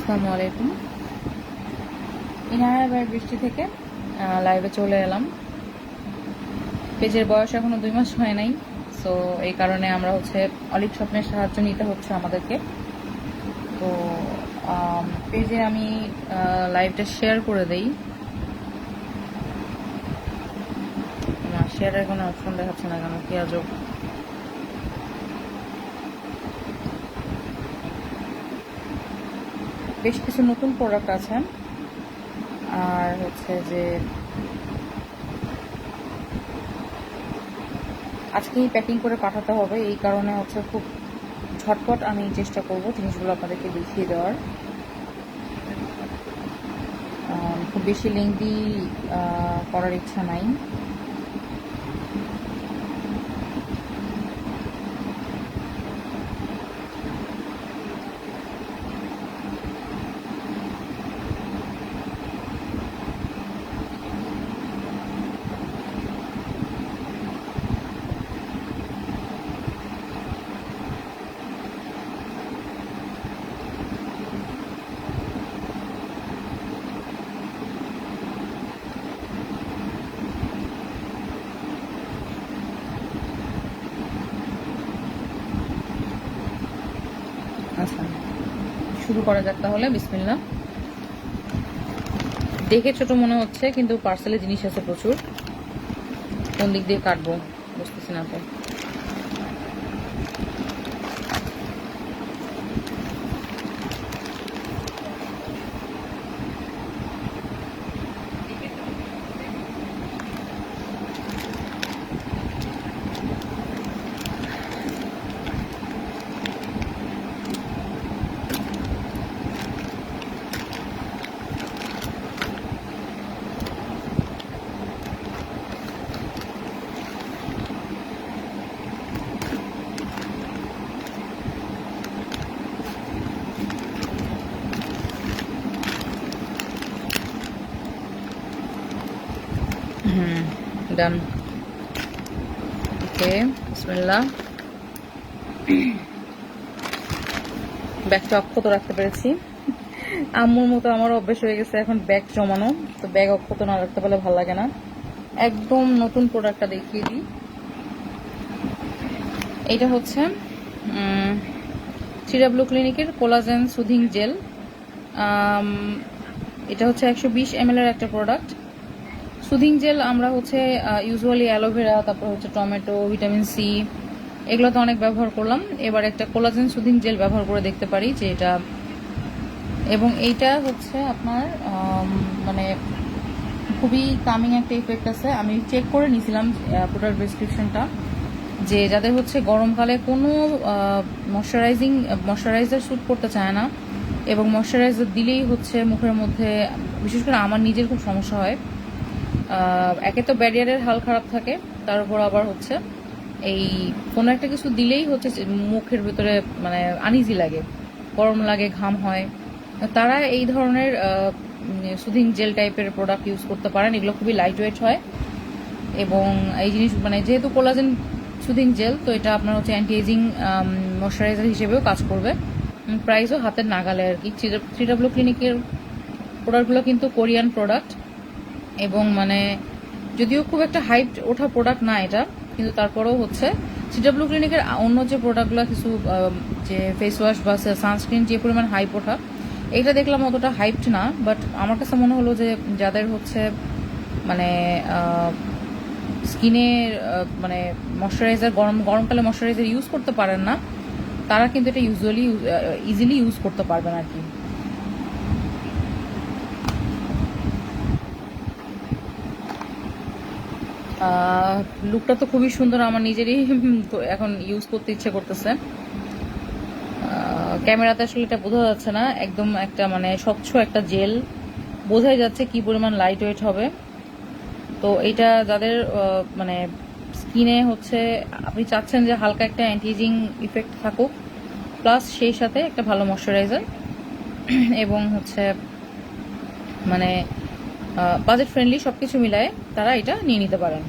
আসসালামু আলাইকুম। ইনায়ার বৃষ্টি থেকে লাইভে চলে এলাম। পেজের বয়স এখনো 2 মাস হয় নাই, সো এই কারণে আমরা অলিভ স্বপ্নের সাহায্য নিতে হচ্ছে আমাদেরকে। তো পেজে আমি লাইভটা শেয়ার করে দেই। না, শেয়ারের কোনো অপশন দেখাচ্ছে না কেন, কি আজব। বেশ কিছু নতুন প্রোডাক্ট আছে, আর যে আজকেই প্যাকিং করে পাঠাতে হবে। এই কারণে খুব ঝটপট আমি চেষ্টা করব জিনিসগুলো আপনাদেরকে দেখিয়ে দেওয়ার। খুব বেশি লেংদি করার ইচ্ছা নাই। আচ্ছা, শুরু করা যাক তাহলে। বিসমিল্লাহ। দেখে ছোট মনে হচ্ছে, কিন্তু পার্সেলে জিনিস আছে প্রচুর। কোন দিক দিয়ে কাটবো বুঝতেছি না তো। ডান। ওকে, বিসমিল্লাহ। ব্যাগটা অক্ষত রাখতে পেরেছি। আম্মুর মতো আমারও অভ্যেস হয়ে গেছে এখন ব্যাগ জমানো, তো ব্যাগ অক্ষত না রাখতে পারলে ভালো লাগে না। একদম নতুন প্রোডাক্টটা দেখিয়ে দিই। এইটা CW ক্লিনিকের কোলাজেন সুদিং জেল। এটা 120 ml এর একটা প্রোডাক্ট। সুদিং জেল আমরা ইউজুয়ালি অ্যালোভেরা, তারপর টমেটো, ভিটামিন সি, এগুলো তো অনেক ব্যবহার করলাম। এবার একটা কোলাজেন সুদিং জেল ব্যবহার করে দেখতে পারি যে এটা, এবং এইটা আপনার মানে খুবই কামিং একটা ইফেক্ট আছে। আমি চেক করে নিয়েছিলাম প্রোডাক্ট প্রেসক্রিপশনটা, যে যাদের গরমকালে কোনো ময়শ্চারাইজার শ্যুট করতে চায় না, এবং ময়শ্চারাইজার দিলেই মুখের মধ্যে, বিশেষ করে আমার নিজের খুব সমস্যা হয়। একে তো ব্যারিয়ারের হাল খারাপ থাকে, তার উপর আবার এই কোনো একটা কিছু দিলেই মুখের ভিতরে মানে আনইজি লাগে, গরম লাগে, ঘাম হয়। তারা এই ধরনের সুদিং জেল টাইপের প্রোডাক্ট ইউজ করতে পারেন। এগুলো খুবই লাইট ওয়েট হয়, এবং এই জিনিস যেহেতু কোলাজেন সুদিং জেল, তো এটা আপনার অ্যান্টি এজিং ময়শ্চারাইজার হিসেবেও কাজ করবে। প্রাইসও হাতের নাগালে আর কি। CW ক্লিনিকের প্রোডাক্টগুলো কিন্তু কোরিয়ান প্রোডাক্ট, এবং যদিও খুব একটা হাইপ ওঠা প্রোডাক্ট না এটা, কিন্তু তারপরেও CW ক্লিনিকের অন্য যে প্রোডাক্টগুলো কিছু যে ফেস ওয়াশ বা সানস্ক্রিন যে পরিমাণ হাইপ ওঠা, এটা দেখলাম অতটা হাইপড না। বাট আমার কাছে মনে হলো যে যাদের স্কিনে ময়শ্চারাইজার, গরমকালে ময়শ্চারাইজার ইউজ করতে পারেন না, তারা কিন্তু এটা ইজিলি ইউজ করতে পারবেন আর কি। লুকটা তো খুবই সুন্দর, আমার নিজেরই এখন ইউজ করতে ইচ্ছে করতেছে। ক্যামেরাতে আসলে এটা বোঝা যাচ্ছে না, একদম একটা স্বচ্ছ একটা জেল, বোঝাই যাচ্ছে কি পরিমাণ লাইট ওয়েট হবে। তো এটা যাদের স্কিনে আপনি চাচ্ছেন যে হালকা একটা অ্যান্টিএজিং ইফেক্ট থাকুক, প্লাস সেই সাথে একটা ভালো ময়শ্চারাইজার, এবং বাজেট ফ্রেন্ডলি সবকিছু মিলায় তারা এটা নিয়ে নিতে পারেন।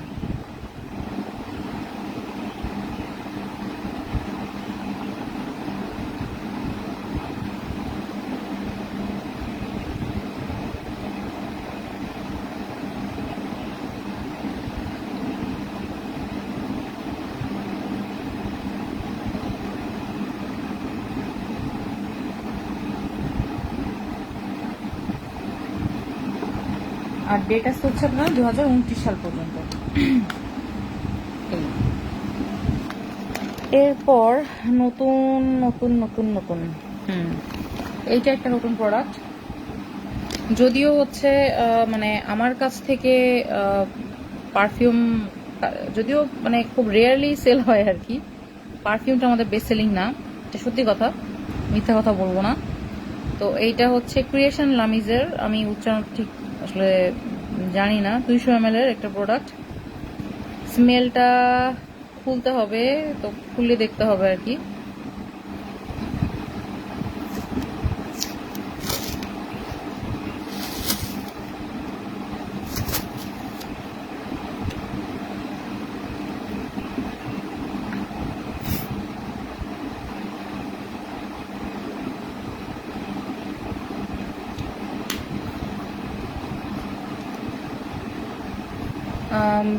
আর ডেট আছে হচ্ছে আপনার 2029 সাল পর্যন্ত। এই এরপর নতুন নতুন নতুন নতুন এইটা একটা নতুন প্রোডাক্ট, যদিও হচ্ছে মানে আমার কাছ থেকে পারফিউম যদিও মানে খুব রেয়ারলি সেল হয় আর কি, পারফিউমটা আমাদের বেস্ট সেলিং না, এটা সত্যি কথা, মিথ্যা কথা বলবো না। তো এইটা হচ্ছে ক্রিয়েশন লামিজের, আমি উচ্চারণ ঠিক আসলে জানি না, 200 ml এর একটা প্রোডাক্ট। স্মেলটা খুলতে হবে, তো খুলে দেখতে হবে আর কি।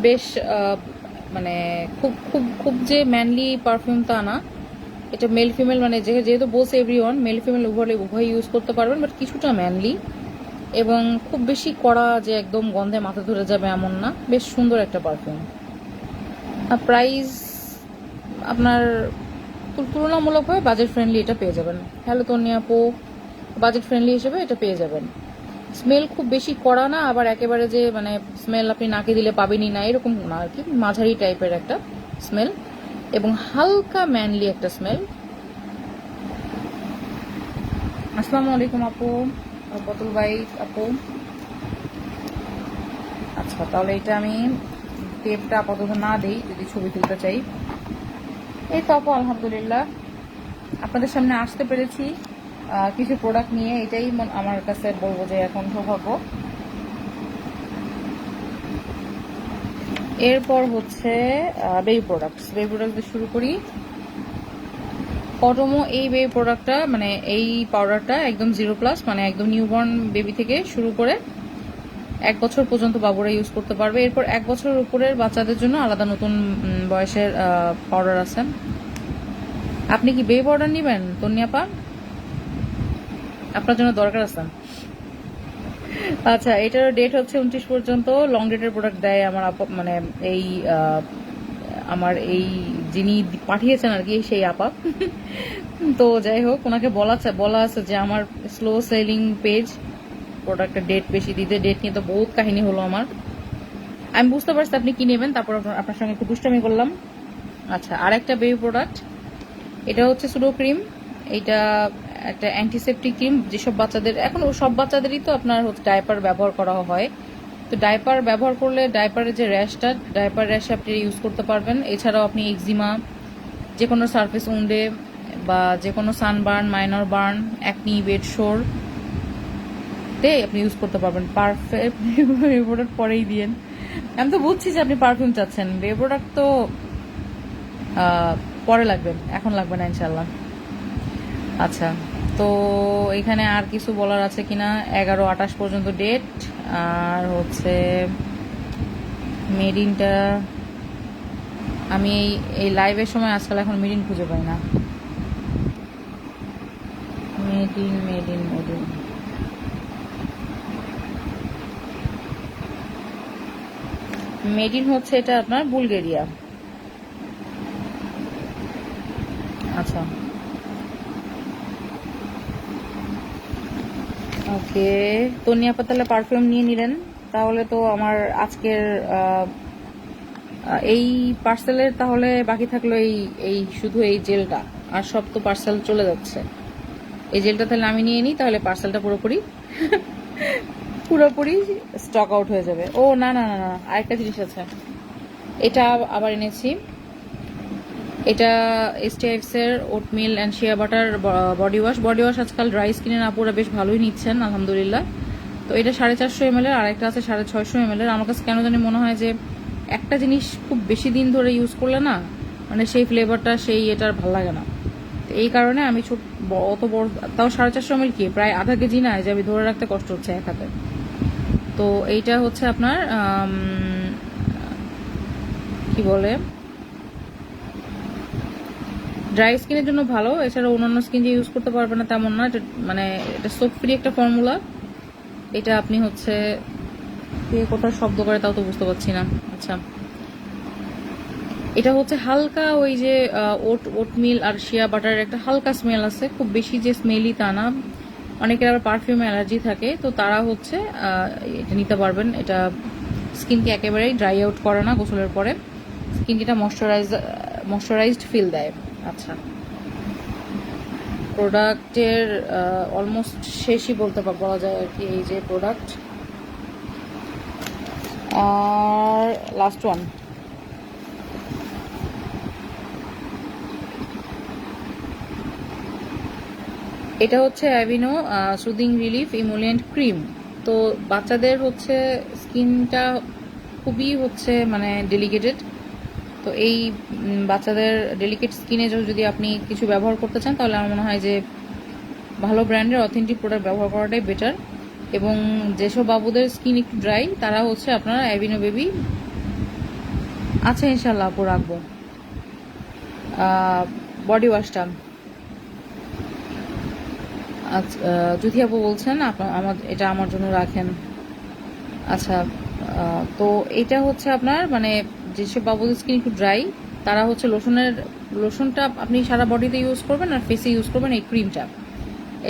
বেশ মানে খুব খুব খুব যে ম্যানলি পারফিউম তা না, এটা মেল ফিমেল মানে যেহেতু বলছে এভরিওয়ান মেল ফিমেল উভয় ইউজ করতে পারবেন, বাট কিছুটা ম্যানলি এবং খুব বেশি কড়া যে একদম গন্ধে মাথা ধরে যাবে এমন না, বেশ সুন্দর একটা পারফিউম। প্রাইস আপনার তুলনামূলকভাবে বাজেট ফ্রেন্ডলি এটা পেয়ে যাবেন। হ্যালো তন্নি আপু, বাজেট ফ্রেন্ডলি হিসেবে এটা পেয়ে যাবেন। স্মেল খুব বেশি কড়া না, আবার একেবারে যে মানে স্মেল আপনি নাকে দিলে পাবেনই না এরকম না আর কি, মাঝারি টাইপের একটা স্মেল এবং হালকা ম্যানলি একটা স্মেল। আসসালামু আলাইকুম আপু, বতুল ভাই আপু। আচ্ছা, তাহলে এটা আমি টেপটা আপাতত না দেই, যদি ছবি তুলতে চাই। এই তো আপু আলহামদুলিল্লাহ আপনাদের সামনে আসতে পেরেছি কিছু প্রোডাক্ট নিয়ে, এটাই আমার কাছে বলবো যে এখন সৌভাগ্য। এরপর হচ্ছে বেবি প্রোডাক্টস দিয়ে শুরু করি। কটমো এই বেবি প্রোডাক্টটা মানে এই পাউডারটা একদম 0+ মানে একদম নিউবর্ন বেবি থেকে শুরু করে 1 বছর পর্যন্ত বাবুরা ইউজ করতে পারবে। এরপর 1 বছরের উপরের বাচ্চাদের জন্য আলাদা নতুন বয়সের পাউডার আছে। আপনি কি বেবি পাউডার নেবেন তন্নিয়াপা? আপনার জন্য দরকার আছে। আচ্ছা, এটার ডেট হচ্ছে 29 পর্যন্ত। লং ডেটের প্রোডাক্ট দেয় আমার মানে এই আমার এই যিনি পাঠিয়েছেন আর কি সেই আপা। তো যাই হোক, ওনাকে বলা আছে যে আমার স্লো সেলিং পেজ প্রোডাক্টের ডেট বেশি দিতে, ডেট নিয়ে তো বহুত কাহিনী হলো আমার। আমি বুঝতে পারছি আপনি কি নেবেন, তারপর আপনার সঙ্গে একটু দুষ্টামি করলাম। আচ্ছা, আর একটা বেবি প্রোডাক্ট, এটা হচ্ছে সুডো ক্রিম। এটা একটা অ্যান্টিসেপটিক ক্রিম, যেসব বাচ্চাদের, এখন সব বাচ্চাদেরই তো আপনার হচ্ছে ডাইপার ব্যবহার করা হয়, তো ডাইপার ব্যবহার করলে ডাইপারের যে র্যাশটা, ডাইপার র্যাশে আপনি ইউজ করতে পারবেন। এছাড়াও আপনি এক্সিমা, যে কোনো সারফেস উন্ডে বা যে কোনো sunburn, minor burn, acne, bed শোর তে আপনি ইউজ করতে পারবেন। পারফেক্ট বেবি প্রোডাক্ট পরেই দিয়েন, আমি তো বুঝছি যে আপনি পারফিউম চাচ্ছেন, বেবি প্রোডাক্ট তো পরে লাগবে, এখন লাগবে না ইনশাল্লাহ। আচ্ছা, তো এখানে আর কিছু বলার আছে কিনা? 11-28 পর্যন্ত ডেট। আর হচ্ছে মেডিনটা আমি এই লাইভের সময় আজকাল এখন মেডিন খুঁজে পাই না। মেডিন মেডিন মেডিন মেডিন হচ্ছে এটা আপনার বুলগেরিয়া। আচ্ছা, ওকে, তন্নিয়া পাতালে পারফিউম নিয়ে নিলেন। তাহলে তো আমার আজকের এই পার্সেলের তাহলে বাকি থাকলো এই এই শুধু এই জেলটা, আর সব তো পার্সেল চলে যাচ্ছে। এই জেলটা তাহলে আমি নিয়ে নিই, তাহলে পার্সেলটা পুরোপুরি পুরোপুরি স্টক আউট হয়ে যাবে। ও না না না না, আরেকটা জিনিস আছে, এটা আবার এনেছি। এটা STX এর oatmeal and shea butter body wash আজকাল ড্রাই স্কিনের আপুরা বেশ ভালোই নিচ্ছেন আলহামদুলিল্লাহ। তো এটা 450 ml এর, আর একটা আছে 650 ml এর। আমার কাছে কেন জানি মনে হয় যে একটা জিনিস খুব বেশি দিন ধরে ইউজ করলে না, মানে সেই ফ্লেভারটা সেই এটার ভাল লাগে না। তো এই কারণে আমি অত বড়, তাও 450 ml কি প্রায় আধা কেজি না, যে আমি ধরে রাখতে কষ্ট হচ্ছে এক হাতে। তো এইটা হচ্ছে আপনার কি বলে, ড্রাই স্কিনের জন্য ভালো। এছাড়া অন্যান্য স্কিন যে ইউজ করতে পারবে না তেমন না, মানে এটা সোপ ফ্রি একটা ফর্মুলা। এটা আপনি হচ্ছে কে কোথায় শব্দ করে তাও তো বুঝতে পারছি না। আচ্ছা, এটা হচ্ছে হালকা ওই যে ওটমিল আর শিয়া বাটারের একটা হালকা স্মেল আছে, খুব বেশি যে স্মেলই তা না। অনেকের আবার পারফিউমে অ্যালার্জি থাকে, তো তারা হচ্ছে এটা নিতে পারবেন। এটা স্কিনকে একেবারেই ড্রাই আউট করে না গোসলের পরে, স্কিনকে এটা ময়শ্চারাইজড ফিল দেয়। আচ্ছা, প্রোডাক্টের অলমোস্ট শেষই বলা যায় আর কি, এই যে প্রোডাক্ট। আর লাস্ট ওয়ান, এটা হচ্ছে অ্যাভিনো সুদিং রিলিফ ইমুলিয়েন্ট ক্রিম। তো বাচ্চাদের হচ্ছে স্কিনটা খুবই হচ্ছে মানে ডেলিকেটেড, তো এই বাচ্চাদের ডেলিকেট স্কিনে যদি আপনি কিছু ব্যবহার করতে চান, তাহলে আমার মনে হয় যে ভালো ব্র্যান্ডের অথেন্টিক প্রোডাক্ট ব্যবহার করাটাই বেটার। এবং যেসব বাবুদের স্কিন একটু ড্রাই, তারা হচ্ছে আপনারা অ্যাভিনো বেবি আছে ইনশাল্লাহ আপু রাখবো। বডি ওয়াশটা আচ্ছা, যুথি আপু বলছেন এটা আমার জন্য রাখেন। আচ্ছা, তো এটা হচ্ছে আপনার মানে যেসব বাবুদের স্কিন একটু ড্রাই, তারা হচ্ছে লোশনটা আপনি সারা বডিতে ইউজ করবেন, আর ফেসে ইউজ করবেন এই ক্রিমটা।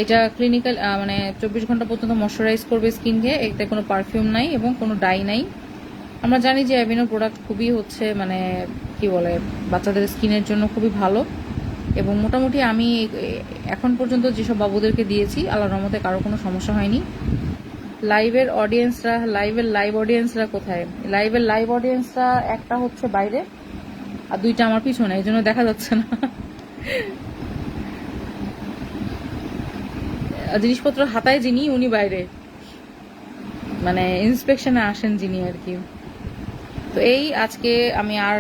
এটা ক্লিনিক্যাল মানে 24 ঘন্টা পর্যন্ত ময়শ্চারাইজ করবে স্কিনকে, এতে কোনো পারফিউম নাই এবং কোনো ডাই নাই। আমরা জানি যে অ্যাভিনো প্রোডাক্ট খুবই হচ্ছে মানে কি বলে বাচ্চাদের স্কিনের জন্য খুবই ভালো, এবং মোটামুটি আমি এখন পর্যন্ত যেসব বাবুদেরকে দিয়েছি আল্লাহর রহমতে কারো কোনো সমস্যা হয়নি। লাইভ অডিয়েন্সরা কোথায়? লাইভ অডিয়েন্সরা একটা হচ্ছে বাইরে, আর দুইটা আমার পিছনে, এই জন্য দেখা যাচ্ছে না। জিনিসপত্র হাতায় যিনি, উনি বাইরে, মানে ইন্সপেকশনে আসেন যিনি আর কি। তো এই আজকে আমি আর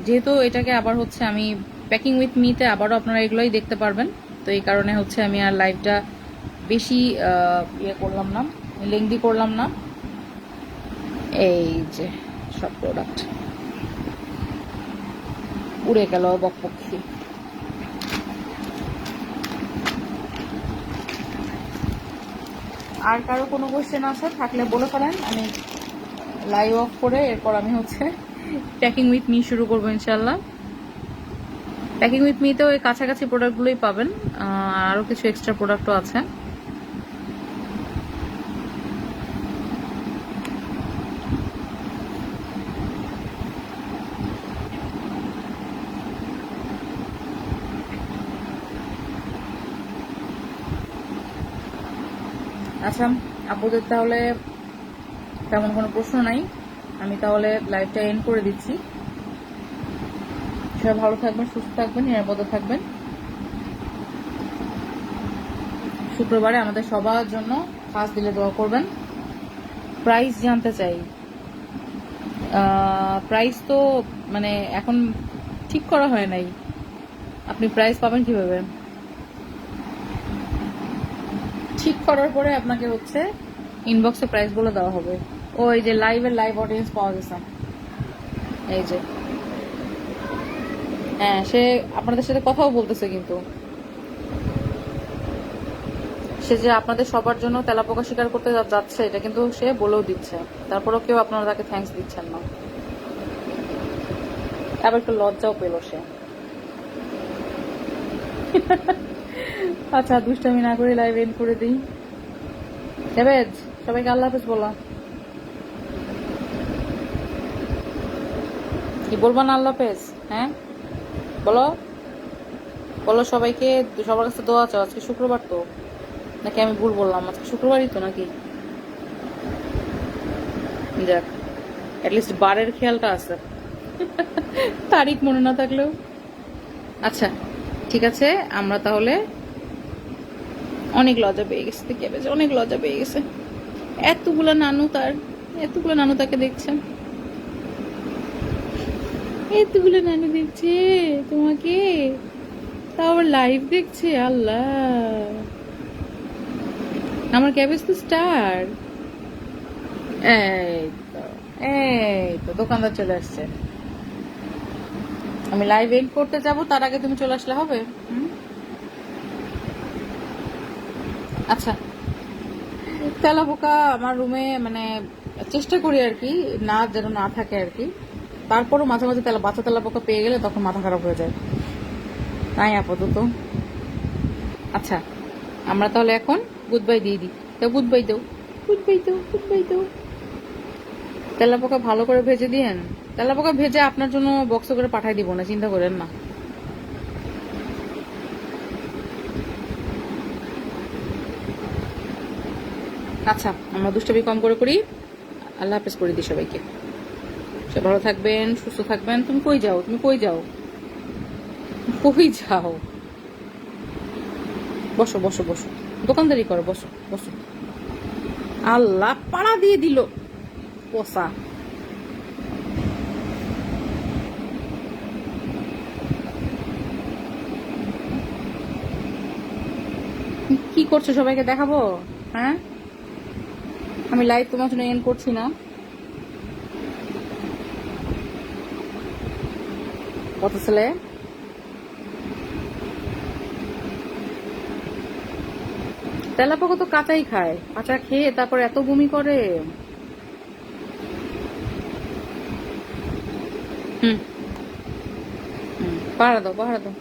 যেহেতু এটাকে আবার হচ্ছে আমি প্যাকিং উইথ মিতে আবারও আপনারা এগুলোই দেখতে পারবেন, তো এই কারণে হচ্ছে আমি আর লাইভটা বেশি করলাম না, লেংদি করলাম না। এই যে সব প্রোডাক্ট উড়ে গেল বকপক্ষী। আর কারো কোনো কোয়েশ্চেন আছে থাকলে বলে ফেলেন, আমি লাইভ অফ করে এরপর আমি হচ্ছে প্যাকিং উইথ মি শুরু করবো ইনশাল্লাহ। প্যাকিং উইথ মিতেও ওই কাছাকাছি প্রোডাক্টগুলোই পাবেন, আরও কিছু এক্সট্রা প্রোডাক্টও আছে। আচ্ছা আপুদের তাহলে তেমন কোনো প্রশ্ন নাই, আমি তাহলে লাইভটা এন্ড করে দিচ্ছি। সবাই ভালো থাকবেন, সুস্থ থাকবেন, নিরাপদে থাকবেন। শুক্রবারে আমাদের সবার জন্য খাস দিলে দোয়া করবেন। প্রাইস জানতে চাই। প্রাইস তো মানে এখন ঠিক করা হয় নাই, আপনি প্রাইস পাবেন কিভাবে? ঠিক করার পরে আপনাকে হচ্ছে ইনবক্সে প্রাইস বলে দেওয়া হবে। ওই যে লাইভ অডিয়েন্স পাওয়া গেছে, এই যে হ্যাঁ, সে আপনাদের সাথে কথাও বলতেছে, কিন্তু সে যে আপনাদের সবার জন্য তেলাপোকা শিকার করতে যাচ্ছে এটা কিন্তু সে বলেও দিচ্ছে, তারপরেও কেউ আপনারা তাকে থ্যাঙ্কস দিচ্ছেন না। আবার একটু লজ্জাও পেল সে। আচ্ছা, দুষ্টামি না করে লাইভ এন্ড করে দিই। জাভেদ, সবাইকে আল্লাহ হাফেজ বলো। কি বলবো না আল্লাহ হাফেজ? হ্যাঁ বলো বলো সবাইকে, সবার কাছে দোয়া চাও। আজকে শুক্রবার তো, নাকি আমি ভুল বললাম? আজকে শুক্রবারই তো নাকি? যাক, অ্যাটলিস্ট বারের খেয়ালটা আছে, তারিখ মনে না থাকলেও। আচ্ছা ঠিক আছে, আমরা তাহলে অনেক লজ্জা পেয়ে গেছে, অনেক লজ্জা পেয়ে গেছে। এতগুলো নানু তাকে দেখছেন, এতগুলো নানু দেখছে তোমাকে, তাও আবার লাইভ দেখছে। আল্লাহ, আমার ক্যাবেজ তো স্টার। এই তো দোকানদার চলে আসছে, আমি লাইভ এন্ড করতে যাব, তার আগে তুমি চলে আসলে হবে? আচ্ছা, তেলাপোকা আমার রুমে মানে চেষ্টা করি আর কি, না যেন না থাকে আর কি। তারপরও মাঝে মাঝে বাচ্চা তেলা পোকা পেয়ে গেলে তখন মাথা খারাপ হয়ে যায়। তাই আপাতত। আচ্ছা, আমরা তাহলে এখন গুড বাই দিয়ে দিই। তো গুড বাই দাও, গুড বাই দাও, গুড বাই দাও। তেলা পোকা ভালো করে ভেজে দিয়েন। তেলা পোকা ভেজে আপনার জন্য বক্সে করে পাঠাই দিব না, চিন্তা করেন না। আচ্ছা, আমরা দুষ্টামি কম করে করি। আল্লাহ হাফেজ করে দিই সবাইকে। সবাই ভালো থাকবেন, সুস্থ থাকবেন। তুমি কই যাও, তুমি কই যাও, কই যাও? বসো বসো বসো, দোকানদারি করো, বসো বসো। আল্লাহ পাড়া দিয়ে দিল পোষা। কি করছো, সবাইকে দেখাবো? হ্যাঁ, আমি লাইভ তোমার জন্য এন্ড করছি না। কত ছেলে তেলাপোকা তো কাঁচাই খায়, কাঁচা খেয়ে তারপর এত বমি করে। হুম হুম, পাহারা দাও, পাহারা দাও।